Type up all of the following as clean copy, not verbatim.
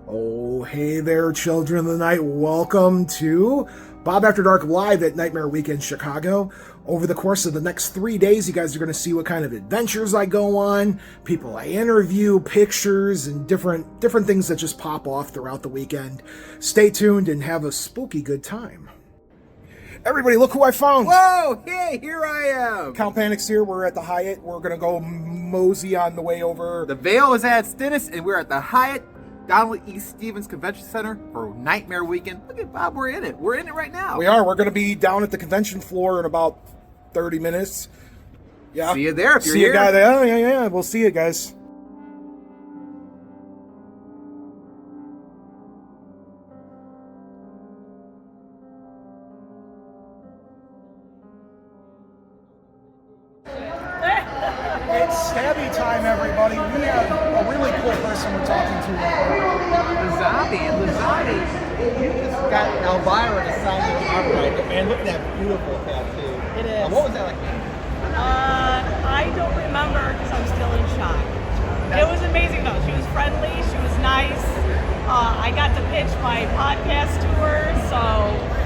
Oh, hey there, children of the night. Welcome to Bob After Dark Live at Nightmare Weekend Chicago. Over the course of the next 3 days, you guys are going to see what kind of adventures I go on, people I interview, pictures, and different things that just pop off throughout the weekend. Stay tuned and have a spooky good time. Everybody, look who I found. Whoa, hey, here I am. Count Panic's here. We're at the Hyatt. We're going to go mosey on the way over. The veil is at its thinnest, and we're at the Hyatt Donald E. Stevens Convention Center for Nightmare Weekend. Look at Bob, we're in it. We're in it right now. We are. We're going to be down at the convention floor in about 30 minutes. Yeah. See you there if you're here. See you guys there. Yeah. We'll see you guys. It's stabby time, everybody. We have a really cool person we're talking to right now. The zombie. You just got Elvira to sign your artwork. Man, look at that beautiful tattoo. It is. What was that like? I don't remember because I'm still in shock. It was amazing though. She was friendly. She was nice. I got to pitch my podcast to her, so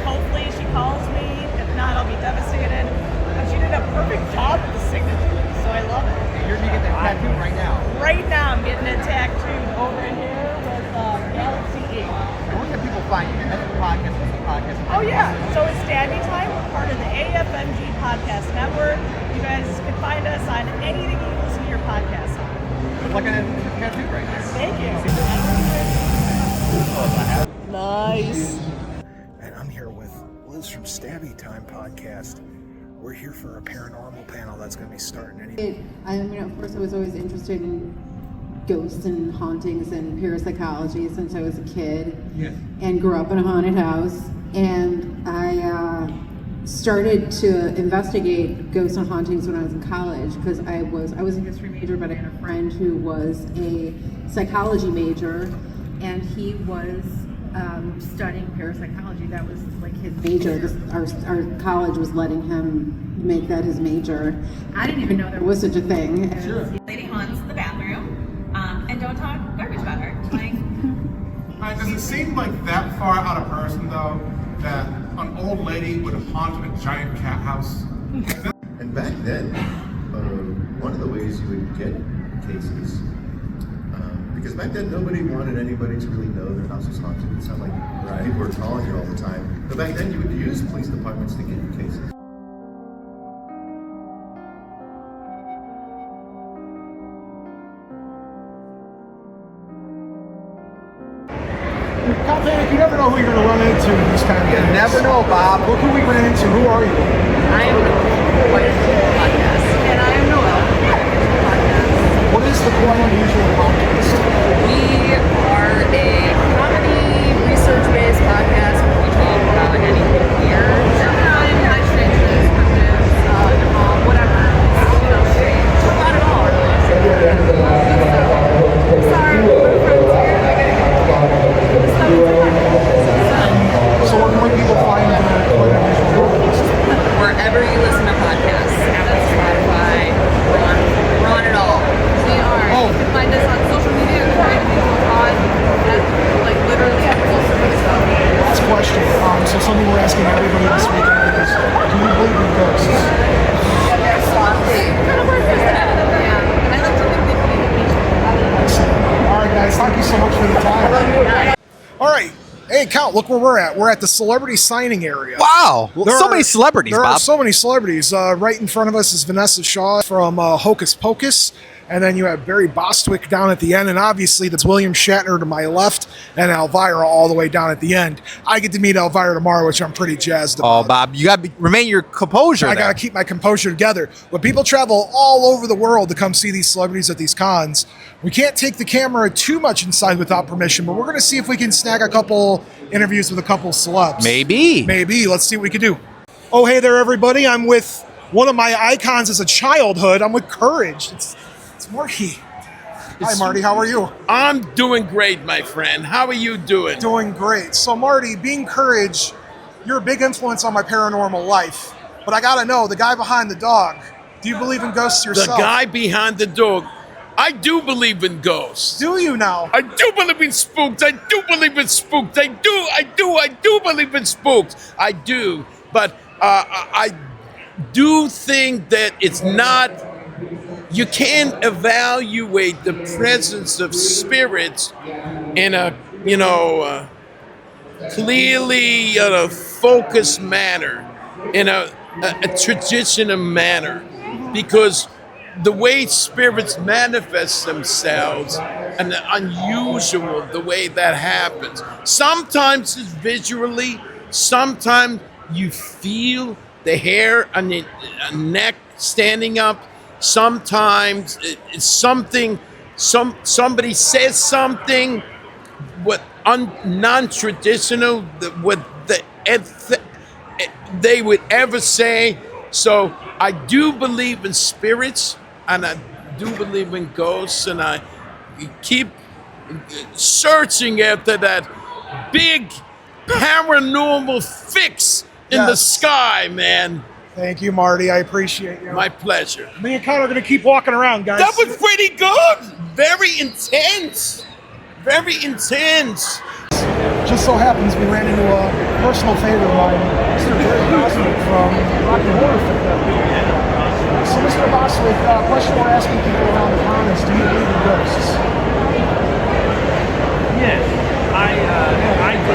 hopefully she calls me. If not, I'll be devastated. But she did a perfect job with the signature, so I love it. You're going to get that tattoo right now. Right now, I'm getting it tattooed over here with Galaxy E. Where can people find you? That's the podcast. Oh yeah, so it's Stabby Time. We're part of the AFMG Podcast Network. You guys can find us on anything you listen to your podcast on. Look at that tattoo right there. Thank you. Nice. And I'm here with Liz from Stabby Time Podcast. We're here for a paranormal panel that's going to be starting Of course, I was always interested in ghosts and hauntings and parapsychology since I was a kid. Yes. And grew up in a haunted house. And I started to investigate ghosts and hauntings when I was in college because I was a history major, but I had a friend who was a psychology major, and he was studying parapsychology. That was like his major. Our college was letting him make that his major. I didn't even know there was such a thing. Sure. Lady haunts the bathroom, and don't talk garbage about her. Like, Does it seem like that far out of person though, that an old lady would haunt a giant cat house? And back then, one of the ways you would get cases, because back then nobody wanted anybody to really know their house was haunted. It's not like people were calling you all the time. But back then you would use police departments to get you cases. Count Panic, you never know who you're going to run into in these kind of You things. never know, Bob. Look who we ran into. Who are you? I am podcast, and I am Noel. What is the Quite Unusual Podcast? We are a comedy research-based podcast where we talk about anything weird, crime, high strangeness, cryptids, whatever. Not at all, really. Sorry, we're friends here. So where can people find the Quite Unusual Podcast? Wherever you listen to podcasts, Apple, Spotify, we're on it all. We are. Oh. You can find us on social media, Quite Unusual Pod. That's like literally every social media stuff. Last question. So something we're asking everybody this weekend is, do you believe in ghosts? What kind of work is that? Yeah. I like to think they believe in each other. All right, guys. Thank you so much for the time. All right. Hey, Count, look where we're at. We're at the celebrity signing area. Wow. There Many celebrities, There Bob. are so many celebrities. Right in front of us is Vanessa Shaw from Hocus Pocus. And then you have Barry Bostwick down at the end. And obviously, that's William Shatner to my left and Elvira all the way down at the end. I get to meet Elvira tomorrow, which I'm pretty jazzed about. Oh, Bob, you got to remain your composure. I got to keep my composure together. But people travel all over the world to come see these celebrities at these cons. We can't take the camera too much inside without permission, but we're going to see if we can snag a couple interviews with a couple celebs. Maybe. Let's see what we can do. Oh, hey there, everybody. I'm with one of my icons as a childhood. I'm with Courage. It's Marty. Hi, Marty. How are you? I'm doing great, my friend. How are you doing? Doing great. So, Marty, being Courage, you're a big influence on my paranormal life. But I got to know, the guy behind the dog, do you believe in ghosts The yourself? guy behind the dog. I do believe in ghosts. Do you now? I do believe in spooks. I do believe in spooks. I do believe in spooks. I do. But I do think that it's not, you can't evaluate the presence of spirits in a, clearly focused manner, in a traditional manner, because the way spirits manifest themselves and unusual the way that happens. Sometimes it's visually, sometimes you feel the hair on the neck standing up, sometimes it's something, somebody says something what non-traditional what they would ever say. So I do believe in spirits, and I do believe in ghosts, and I keep searching after that big paranormal fix in the sky, man. Thank you, Marty. I appreciate you. My pleasure. Me and Kyle are going to keep walking around, guys. That was pretty good. Very intense. Very intense. Just so happens we ran into a personal favorite of mine, Mr. Bostwick from Rocky Horror Film. So, Mr. Bostwick, question we're asking people around the pond is, do you believe in ghosts? Yes, I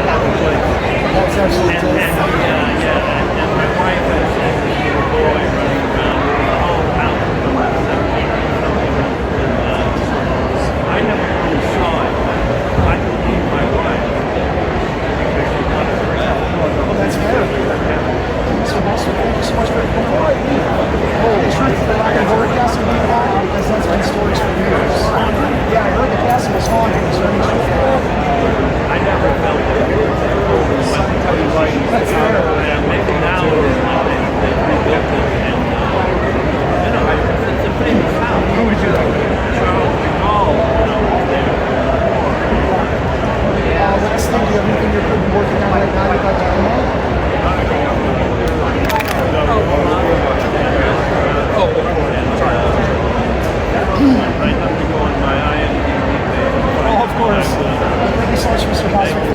That's absolutely true. and my wife has this little boy running around the whole house. I never really saw it. I believe my wife because she wanted to rest. Well, that's fair. Mr. Bostwick, thank you so much for it. Before I leave, the truth of the Rocky Horror Castle being haunted, because that's been stories for years. Yeah, I heard the castle was haunted. Is there any truth to that? I never felt it. That's fair. Maybe now they rebuilt it, and it's a famous house. Who would you like? Charles de Gaulle, was there before. Last thing, do you have anything you're working on right now you'd like to come on? Right now to go on my IMDb page. Oh, of course. Thank you so much, Mr. Bostwick.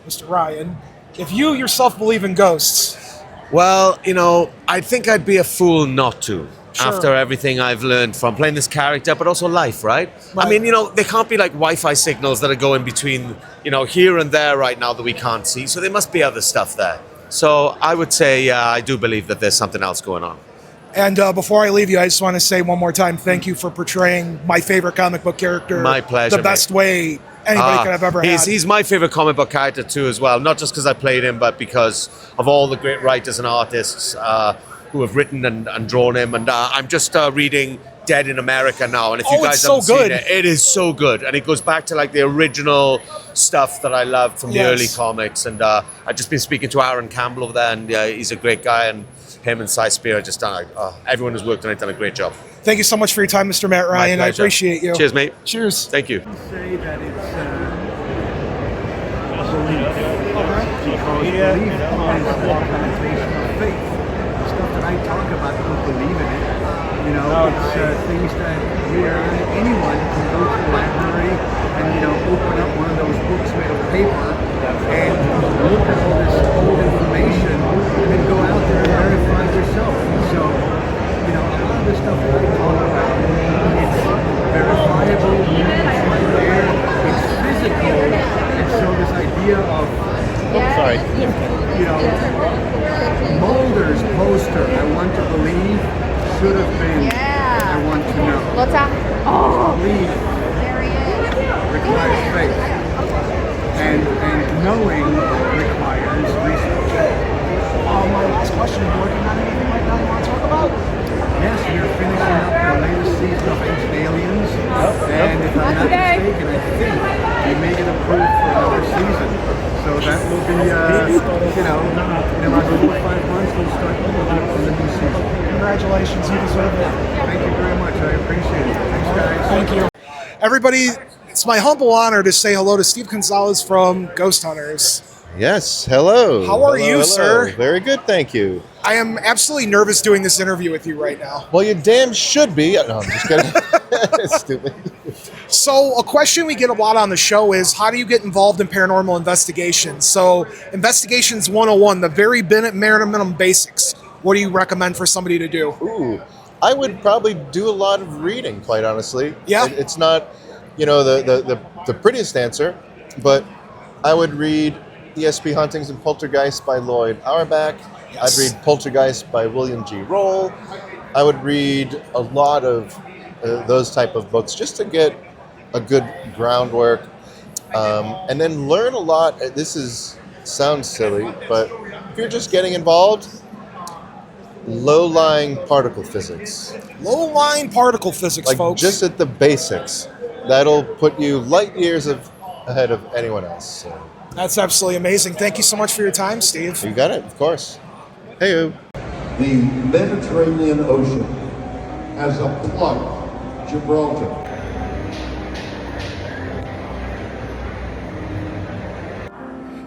Mr. Ryan, if you yourself believe in ghosts, Well, I think I'd be a fool not to. Sure. After everything I've learned from playing this character, but also life, right? I mean, there can't be like Wi-Fi signals that are going between, here and there right now that we can't see. So there must be other stuff there. So I would say, yeah, I do believe that there's something else going on. and before I leave you, I just want to say one more time, thank you for portraying my favorite comic book character. My pleasure, The best way anybody could have ever had. He's my favorite comic book character too, as well. Not just because I played him, but because of all the great writers and artists who have written and drawn him. And I'm just reading Dead in America now, and if you guys it's so haven't seen good. it is so good, and it goes back to like the original stuff that I loved from the early comics. And I've just been speaking to Aaron Campbell over there, and he's a great guy, and him and Cy Spear have just done everyone who's worked on it done a great job. Thank you so much for your time, Mr. Matt Ryan. I pleasure. appreciate you. Cheers, mate. Cheers. Thank you. Say that it's belief. Because belief is the representation of faith. The stuff that I talk about, don't believe in it. It's things that anyone can go to the library and open up one of those books made of paper and look at all this old information and then go out there and verify it yourself. So, a lot of the stuff that I talk about, it's verifiable, it's right there, it's physical, and so this idea of, Mulder's poster, I want to believe, should have been, I want to know. What's that? Oh, Believe there he is. requires faith, and knowing requires research. My last question, are you working on anything right now you want to talk about? Yes, we're finishing up the latest season of Ancient Aliens, and if I'm not mistaken, I think we may get approved for And in about 4 or 5 months, we'll start the new season. Congratulations, you deserve it. Thank you very much. I appreciate it. Thanks, guys. Thank you. Everybody, it's my humble honor to say hello to Steve Gonsalves from Ghost Hunters. Yes, hello. How are you, sir? Very good, thank you. I am absolutely nervous doing this interview with you right now. Well, you damn should be. No, I'm just kidding. Stupid. So, a question we get a lot on the show is, how do you get involved in paranormal investigations? So, Investigations 101, the very minimum basics. What do you recommend for somebody to do? Ooh, I would probably do a lot of reading, quite honestly. Yeah. It's not, the prettiest answer, but I would read ESP Hauntings and Poltergeist by Lloyd Auerbach. Yes. I'd read Poltergeist by William G. Roll. I would read a lot of those type of books just to get a good groundwork, and then learn a lot. Sounds silly, but if you're just getting involved, low-lying particle physics. Low-lying particle physics, like folks. Just at the basics. That'll put you light years ahead of anyone else. So. That's absolutely amazing. Thank you so much for your time, Steve. You got it, of course. Hey-o. The Mediterranean Ocean has a plug, Gibraltar.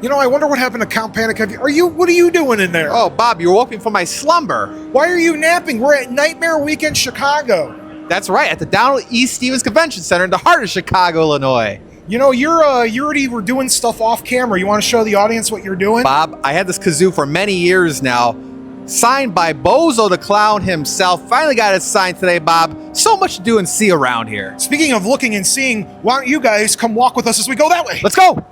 You know, I wonder what happened to Count Panic. What are you doing in there? Oh, Bob, you're woke me from my slumber. Why are you napping? We're at Nightmare Weekend Chicago. That's right, at the Donald E. Stevens Convention Center in the heart of Chicago, Illinois. You know, you already were doing stuff off camera. You want to show the audience what you're doing? Bob, I had this kazoo for many years now. Signed by Bozo the Clown himself. Finally got it signed today, Bob. So much to do and see around here. Speaking of looking and seeing, why don't you guys come walk with us as we go that way? Let's go!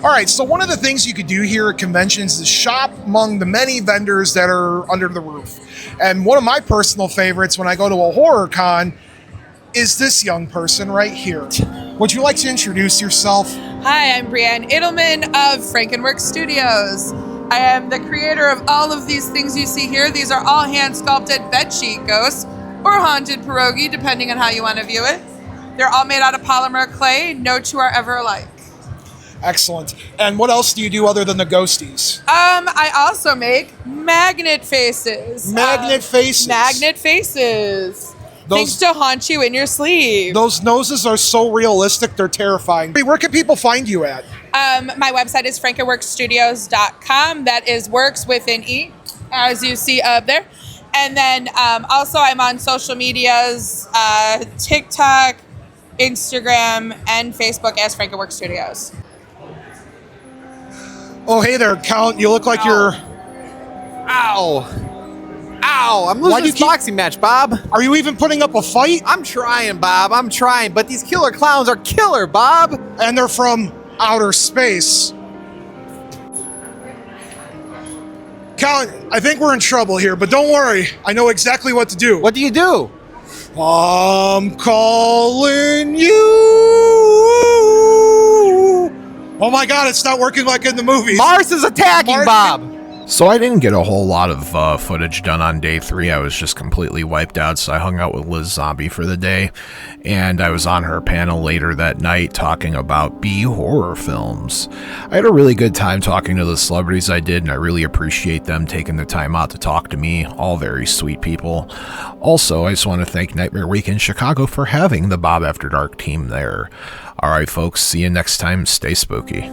All right, so one of the things you could do here at conventions is shop among the many vendors that are under the roof. And one of my personal favorites when I go to a horror con is this young person right here. Would you like to introduce yourself? Hi, I'm Brianne Edelman of FrankenWerks Studios. I am the creator of all of these things you see here. These are all hand-sculpted bedsheet ghosts or haunted pierogi, depending on how you want to view it. They're all made out of polymer clay. No two are ever alike. Excellent. And what else do you do other than the ghosties? I also make magnet faces. Magnet faces? Magnet faces. Things to haunt you in your sleeve. Those noses are so realistic, they're terrifying. Where can people find you at? My website is FrankenWerksStudios.com. That is works with an E, as you see up there. And then also I'm on social medias, TikTok, Instagram, and Facebook as FrankenWerks Studios. Oh, hey there, Count. You look like you're... Ow! Ow! I'm losing this boxing match, Bob. Are you even putting up a fight? I'm trying, Bob. I'm trying. But these killer clowns are killer, Bob. And they're from outer space. Count, I think we're in trouble here, but don't worry. I know exactly what to do. What do you do? I'm calling you. Oh my God, it's not working like in the movies. Mars is attacking, Bob. So I didn't get a whole lot of footage done on day 3. I was just completely wiped out, so I hung out with Liz Zombie for the day, and I was on her panel later that night talking about B horror films. I had a really good time talking to the celebrities I did, and I really appreciate them taking the time out to talk to me. All very sweet people. Also, I just want to thank Nightmare Weekend Chicago for having the Bob After Dark team there. All right, folks, see you next time. Stay spooky.